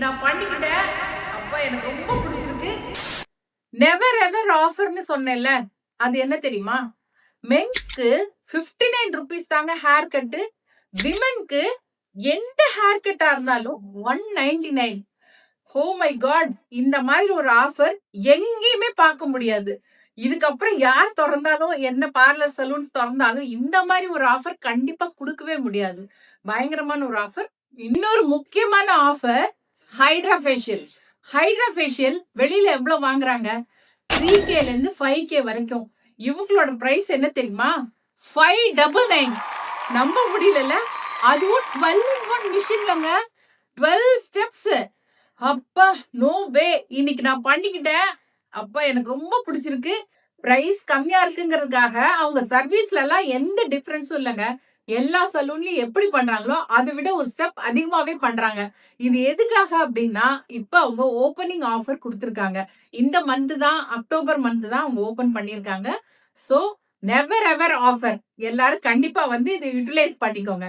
இன்னைக்கு நான் பண்ணிக்கிட்டேன். அப்பா எனக்கு ரொம்ப பிடிச்சிருக்கு. நெவர் எவர் ஆஃபர்னு சொன்னேன்ல, அது என்ன தெரியுமா? மென்ஸ்க்கு 59 rupees தாங்க ஹேர் கட்டு. விமென்க்கு எந்த ஹேர் கட்டா இருந்தாலும் 199. ஓ மை காட், இந்த மாதிரி ஒரு ஆஃபர் எங்கேயுமே பார்க்க முடியாது. இதுக்கப்புறம் யார் திறந்தாலும், என்ன பார்லர் சலூன்ஸ் திறந்தாலும் இந்த மாதிரி ஒரு ஆஃபர் கண்டிப்பா கொடுக்கவே முடியாது. பயங்கரமான ஒரு ஆஃபர். இன்னொரு முக்கியமான offer, hydra facial. Hydra facial வெளியில எவ்வளவு வாங்குறாங்க? 3K ல இருந்து 5K வரைக்கும். இவங்களோட பிரைஸ் என்ன தெரியுமா? 599. நம்ப முடியல. அதுவும் 12-in-1 மிஷின்லங்க. 12 ஸ்டெப்ஸ். அப்பா நோ வே, இன்னைக்கு நான் பண்ணிக்கிட்டேன். அப்பா எனக்கு ரொம்ப பிடிச்சிருக்கு. பிரைஸ் கம்மியா இருக்குங்கிறதுக்காக அவங்க சர்வீஸ்ல எல்லாம் எந்த டிஃபரன்ஸும் இல்லைங்க. எல்லா சலூன்லயும் எப்படி பண்றாங்களோ அதை விட ஒரு ஸ்டெப் அதிகமாவே பண்றாங்க. இது எதுக்காக அப்படின்னா, இப்ப அவங்க ஓபனிங் ஆஃபர் கொடுத்திருக்காங்க. இந்த மந்த் தான், அக்டோபர் மந்த் தான் அவங்க ஓபன் பண்ணிருக்காங்க. So never ever offer. எல்லாரும் கண்டிப்பா வந்து இதை யூட்டிலைஸ் பண்ணிக்கோங்க.